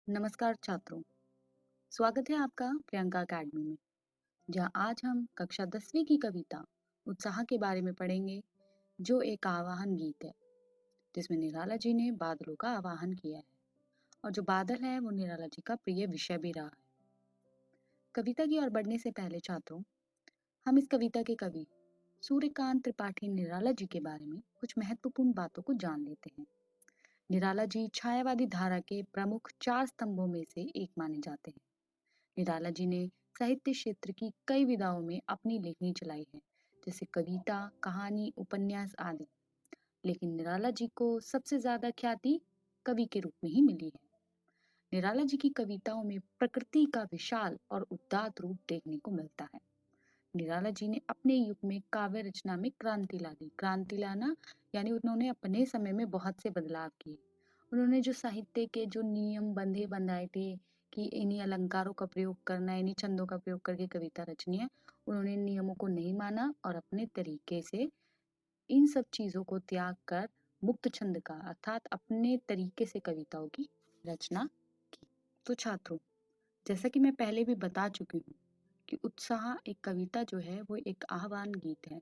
नमस्कार छात्रों, स्वागत है आपका प्रियंका अकेडमी में। जहां आज हम कक्षा 10वीं की कविता उत्साह के बारे में पढ़ेंगे, जो एक आवाहन गीत है जिसमें निराला जी ने बादलों का आवाहन किया है। और जो बादल है वो निराला जी का प्रिय विषय भी रहा है। कविता की ओर बढ़ने से पहले छात्रों, हम इस कविता के कवि सूर्यकांत त्रिपाठी निराला जी के बारे में कुछ महत्वपूर्ण बातों को जान लेते हैं। निराला जी छायावादी धारा के प्रमुख 4 स्तंभों में से एक माने जाते हैं। निराला जी ने साहित्य क्षेत्र की कई विधाओं में अपनी लेखनी चलाई है, जैसे कविता, कहानी, उपन्यास आदि। लेकिन निराला जी को सबसे ज्यादा ख्याति कवि के रूप में ही मिली है। निराला जी की कविताओं में प्रकृति का विशाल और उदात्त रूप देखने को मिलता है। निराला जी ने अपने युग में काव्य रचना में क्रांति ला दी। क्रांति लाना यानी उन्होंने अपने समय में बहुत से बदलाव किए। उन्होंने जो साहित्य के जो नियम बंधे बंधाए थे कि इन्हीं अलंकारों का प्रयोग करना है, इन्हीं छंदों का प्रयोग करके कविता रचनी है, उन्होंने नियमों को नहीं माना और अपने तरीके से इन सब चीजों को त्याग कर मुक्त छंद का अर्थात अपने तरीके से कविताओं की रचना की। तो छात्रों, जैसा कि मैं पहले भी बता चुकी हूँ कि उत्साह एक कविता जो है वो एक आह्वान गीत है,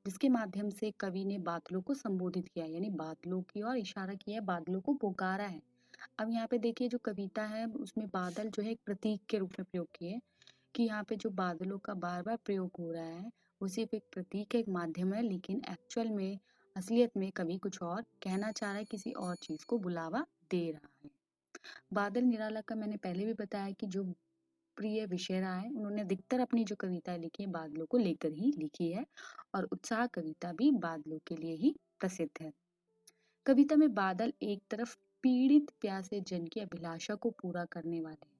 जिसके माध्यम से कवि ने बादलों को संबोधित किया, यानी बादलों की ओर इशारा किया है, बादलों को पुकारा है। अब यहाँ पे देखिए, जो कविता है उसमें बादल जो है एक प्रतीक के रूप में प्रयोग किए, कि यहाँ पे जो बादलों का बार बार प्रयोग हो रहा है वो सिर्फ एक प्रतीक है, एक माध्यम है, लेकिन एक्चुअल में असलियत में कवि कुछ और कहना चाह रहा है, किसी और चीज को बुलावा दे रहा है। बादल निराला का मैंने पहले भी बताया कि जो प्रिय विषय रहा है, उन्होंने अधिकतर अपनी जो कविताएं लिखी है बादलों को लेकर ही लिखी है, और उत्साह कविता भी बादलों के लिए ही प्रसिद्ध है। कविता में बादल एक तरफ पीड़ित प्यासे जन की अभिलाषा को पूरा करने वाले हैं,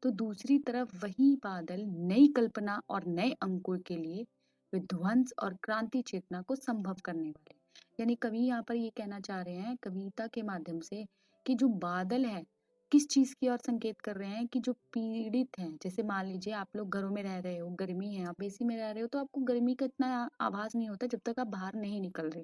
तो दूसरी तरफ वही बादल नई कल्पना और नए अंकुर के लिए विध्वंस और क्रांति चेतना को संभव करने वाले। यानी कवि यहाँ पर ये कहना चाह रहे हैं कविता के माध्यम से कि जो बादल है किस चीज की ओर संकेत कर रहे हैं, कि जो पीड़ित हैं, जैसे मान लीजिए आप लोग घरों में रह रहे हो, गर्मी है, आप एसी में रह रहे हो, तो आपको गर्मी का इतना आभास नहीं होता जब तक आप बाहर नहीं निकल रहे।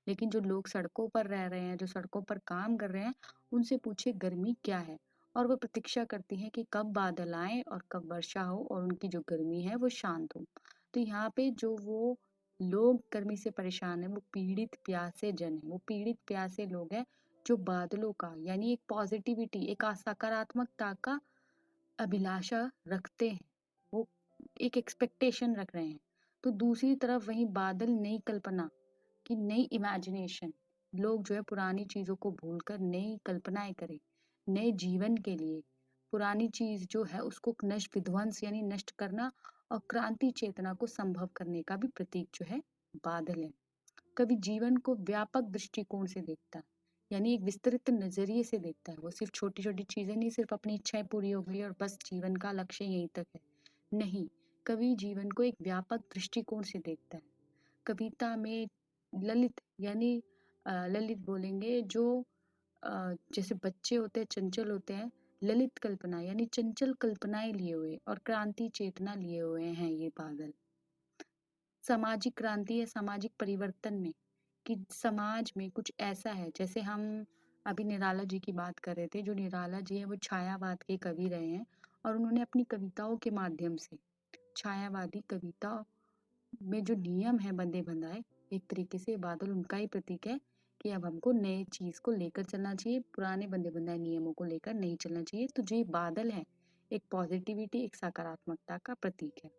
लेकिन जो लोग सड़कों पर रह रहे हैं, जो सड़कों पर काम कर रहे हैं, उनसे पूछे गर्मी क्या है, और वो प्रतीक्षा करती हैं कि कब बादल आए और कब वर्षा हो और उनकी जो गर्मी है वो शांत हो। तो यहाँ पे जो वो लोग गर्मी से परेशान है वो पीड़ित प्यासे जन है, वो पीड़ित प्यासे लोग हैं, जो बादलों का यानी एक पॉजिटिविटी, एक सकारात्मकता का अभिलाषा रखते हैं, वो एक एक्सपेक्टेशन रख रहे हैं। तो दूसरी तरफ वही बादल नई कल्पना कि नई इमेजिनेशन, लोग जो है पुरानी चीजों को भूलकर नई कल्पनाएं करें, नए जीवन के लिए पुरानी चीज जो है उसको नष्ट, विध्वंस यानी नष्ट करना, और क्रांति चेतना को संभव करने का भी प्रतीक जो है बादल है। कवि जीवन को व्यापक दृष्टिकोण से देखता है, यानी एक विस्तृत नजरिए से देखता है। वो सिर्फ छोटी छोटी चीजें नहीं, सिर्फ अपनी इच्छाएं पूरी हो गई और बस जीवन का लक्ष्य यहीं तक है, नहीं। कवि जीवन को एक व्यापक दृष्टिकोण से देखता है। कविता में ललित यानी ललित बोलेंगे जो जैसे बच्चे होते हैं, चंचल होते हैं, ललित कल्पना यानी चंचल कल्पनाएं लिए हुए और क्रांति चेतना लिए हुए हैं ये बादल। सामाजिक क्रांति या सामाजिक परिवर्तन में, कि समाज में कुछ ऐसा है, जैसे हम अभी निराला जी की बात कर रहे थे। जो निराला जी है वो छायावाद के कवि रहे हैं, और उन्होंने अपनी कविताओं के माध्यम से छायावादी कविता में जो नियम है बंधे बंधाए, एक तरीके से बादल उनका ही प्रतीक है कि अब हमको नए चीज को लेकर चलना चाहिए, पुराने बंधे बंधाए नियमों को लेकर नहीं चलना चाहिए। तो जो ये बादल है एक पॉजिटिविटी, एक सकारात्मकता का प्रतीक है।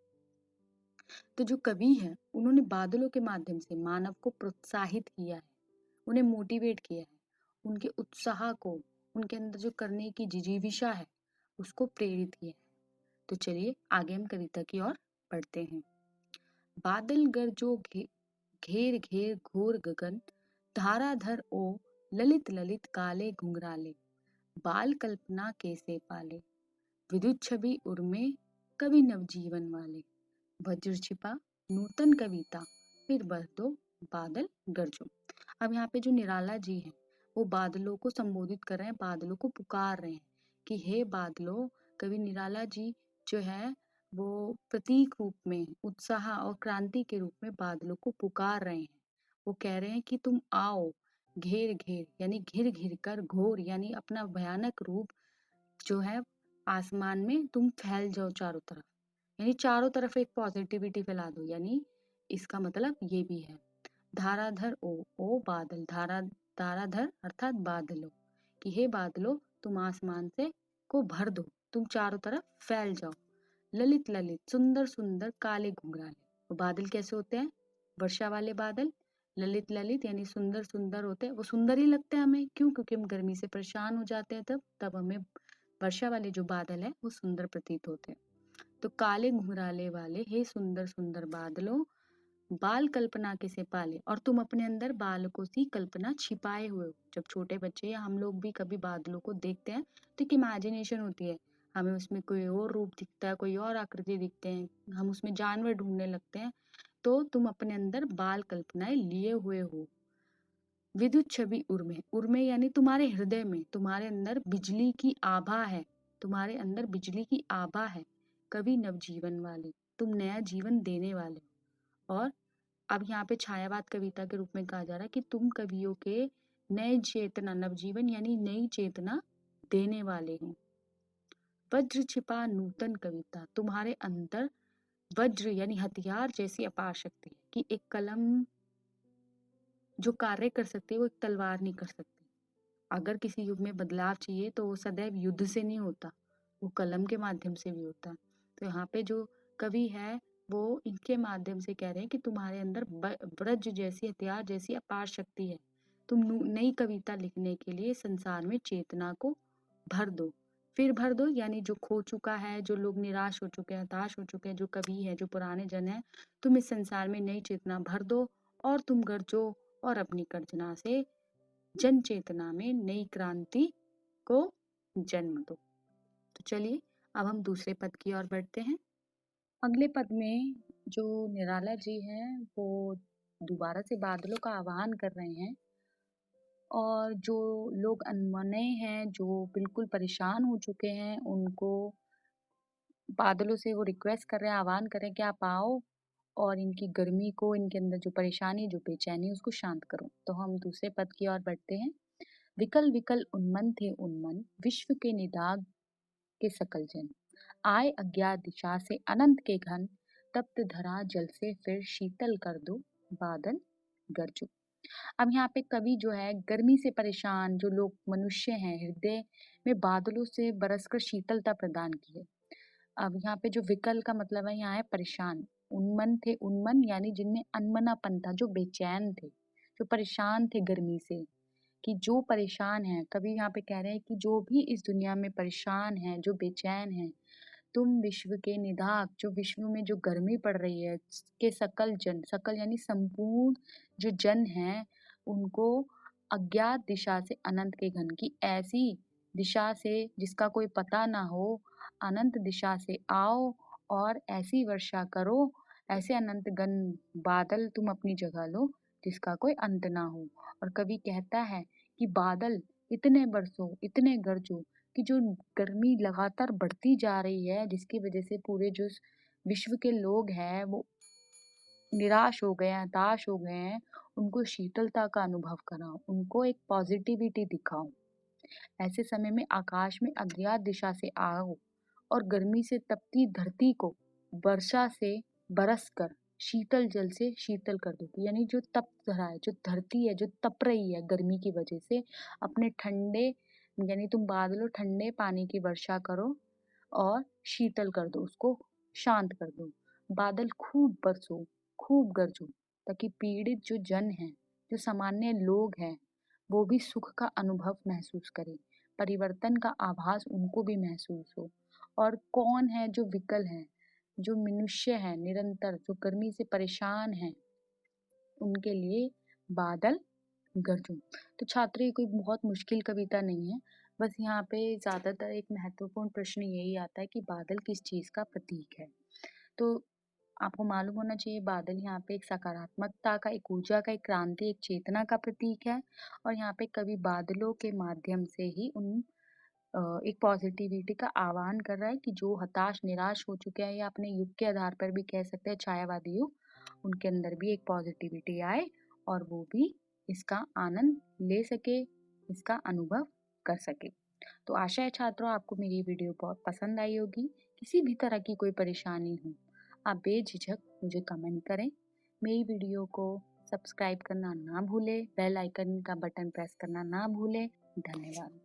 तो जो कवि है उन्होंने बादलों के माध्यम से मानव को प्रोत्साहित किया है, उन्हें मोटिवेट किया है, उनके उत्साह को, उनके अंदर जो करने की जिजीविषा है उसको प्रेरित किया है। तो चलिए आगे हम कविता की ओर बढ़ते हैं। बादल गरजो घेर घेर घोर गगन, धाराधर ओ ललित ललित काले घुंघराले, बाल कल्पना कैसे पाले, विद्युत छवि उर्मे कवि नवजीवन वाले, वज्र छिपा नूतन कविता, फिर बरस दो बादल गरजो। अब यहाँ पे जो निराला जी हैं वो बादलों को संबोधित कर रहे हैं, बादलों को पुकार रहे हैं कि हे बादलों। कवि निराला जी जो है वो प्रतीक रूप में उत्साह और क्रांति के रूप में बादलों को पुकार रहे हैं। वो कह रहे हैं कि तुम आओ, घेर घेर यानी घिर घिर कर, घोर यानी अपना भयानक रूप जो है आसमान में तुम फैल जाओ चारों तरफ, यानी चारों तरफ एक पॉजिटिविटी फैला दो, यानी इसका मतलब ये भी है। धाराधर ओ बादल, धाराधर अर्थात बादलों, कि हे बादलों तुम आसमान से को भर दो, तुम चारों तरफ फैल जाओ। ललित ललित, सुंदर सुंदर काले घुंघराले। वो बादल कैसे होते हैं? वर्षा वाले बादल। ललित ललित यानी सुंदर सुंदर होते हैं, वो सुंदर ही लगते हैं हमें, क्यों? क्योंकि हम गर्मी से परेशान हो जाते हैं, तब तब हमें वर्षा वाले जो बादल है वो सुंदर प्रतीत होते हैं। तो काले घुंघराले वाले हे सुंदर सुंदर बादलों, बाल कल्पना के से पाले, और तुम अपने अंदर बालकों सी कल्पना छिपाए हुए हो। जब छोटे बच्चे या हम लोग भी कभी बादलों को देखते हैं तो एक इमेजिनेशन होती है, हमें उसमें कोई और रूप दिखता है, कोई और आकृति दिखते हैं, हम उसमें जानवर ढूंढने लगते हैं। तो तुम अपने अंदर बाल कल्पनाएं लिए हुए हो। विद्युत छवि उर्मे, उर्मे यानी तुम्हारे हृदय में, तुम्हारे अंदर बिजली की आभा है, तुम्हारे अंदर बिजली की आभा है। कवि नवजीवन वाले, तुम नया जीवन देने वाले हो। और अब यहाँ पे छायावाद कविता के रूप में कहा जा रहा है कि तुम कवियों के नए चेतना, नवजीवन यानी नई चेतना देने वाले हो। वज्र छिपा नूतन कविता, तुम्हारे अंदर वज्र यानी हथियार जैसी अपार शक्ति है, कि एक कलम जो कार्य कर सकती है वो एक तलवार नहीं कर सकती। अगर किसी युग में बदलाव चाहिए तो वो सदैव युद्ध से नहीं होता, वो कलम के माध्यम से भी होता है। तो यहाँ पे जो कवि है वो इनके माध्यम से कह रहे हैं कि तुम्हारे अंदर ब्रज जैसी, हथियार जैसी अपार शक्ति है। तुम नई कविता लिखने के लिए संसार में चेतना को भर दो। फिर भर दो यानी जो खो चुका है, जो लोग निराश हो चुके हैं, हताश हो चुके हैं, जो कवि है, जो पुराने जन है, तुम इस संसार में नई चेतना भर दो और तुम गरजो और अपनी गर्जना से जन चेतना में नई क्रांति को जन्म दो। तो चलिए अब हम दूसरे पद की ओर बढ़ते हैं। अगले पद में जो निराला जी हैं वो दोबारा से बादलों का आह्वान कर रहे हैं, और जो लोग अनमने हैं, जो बिल्कुल परेशान हो चुके हैं, उनको बादलों से वो रिक्वेस्ट कर रहे हैं, आह्वान कर रहे हैं कि आप आओ और इनकी गर्मी को, इनके अंदर जो परेशानी, जो बेचैनी, उसको शांत करो। तो हम दूसरे पद की ओर बढ़ते हैं। विकल विकल उन्मन थे उन्मन, विश्व के निदाग के सकल जन, आए अज्ञात दिशा से अनंत के घन, तप्त धरा जल से फिर शीतल कर दो बादल गरजो। अब यहाँ पे कवि जो है गर्मी से परेशान जो लोग मनुष्य हैं, हृदय में बादलों से बरसकर शीतलता प्रदान की है। अब यहाँ पे जो विकल का मतलब है यहाँ है परेशान। उन्मन थे उन्मन यानी जिनमें अनमनापन था, जो बेचैन थे, जो परेशान थे गर्मी से, कि जो परेशान है, कभी यहाँ पे कह रहे हैं कि जो भी इस दुनिया में परेशान है, जो बेचैन है, तुम विश्व के निदाग, जो विश्व में जो गर्मी पड़ रही है, के सकल जन, सकल यानी संपूर्ण जो जन है, उनको अज्ञात दिशा से अनंत के घन की ऐसी दिशा से जिसका कोई पता ना हो, अनंत दिशा से आओ और ऐसी वर्षा करो, ऐसे अनंत गण बादल तुम अपनी जगह लो जिसका कोई अंत ना हो। और कवि कहता है कि बादल इतने बरसो, इतने गरजो, कि जो गर्मी लगातार बढ़ती जा रही है, जिसकी वजह से पूरे जो विश्व के लोग हैं वो निराश हो गए हैं, हताश हो गए हैं, उनको शीतलता का अनुभव कराओ, उनको एक पॉजिटिविटी दिखाओ। ऐसे समय में आकाश में अज्ञात दिशा से आओ और गर्मी से तपती धरती को वर्षा से बरस कर शीतल जल से शीतल कर दो। यानी जो तप रहा है, जो धरती है, जो तप रही है गर्मी की वजह से, अपने ठंडे, यानी तुम बादलों ठंडे पानी की वर्षा करो और शीतल कर दो, उसको शांत कर दो। बादल खूब बरसो, खूब गरजो, ताकि पीड़ित जो जन है, जो सामान्य लोग हैं, वो भी सुख का अनुभव महसूस करें, परिवर्तन का आभास उनको भी महसूस हो। और कौन है जो विकल है, जो मनुष्य है निरंतर, जो गर्मी से परेशान है, उनके लिए बादल गरजो। तो छात्र, ये कोई बहुत मुश्किल कविता नहीं है, बस यहाँ पे ज़्यादातर एक महत्वपूर्ण प्रश्न यही आता है कि बादल किस चीज़ का प्रतीक है। तो आपको मालूम होना चाहिए बादल यहाँ पे एक सकारात्मकता का, एक ऊर्जा का, एक क्रांति, एक चेतना का प्रतीक है। और यहाँ पे कवि बादलों के माध्यम से ही एक पॉजिटिविटी का आह्वान कर रहा है कि जो हताश, निराश हो चुके हैं, या अपने युग के आधार पर भी कह सकते हैं छायावादी युग, उनके अंदर भी एक पॉजिटिविटी आए और वो भी इसका आनंद ले सके, इसका अनुभव कर सके। तो आशा है छात्रों आपको मेरी वीडियो बहुत पसंद आई होगी। किसी भी तरह की कोई परेशानी हो, आप बेझिझक मुझे कमेंट करें। मेरी वीडियो को सब्सक्राइब करना ना भूलें, बेल आइकन का बटन प्रेस करना ना भूलें। धन्यवाद।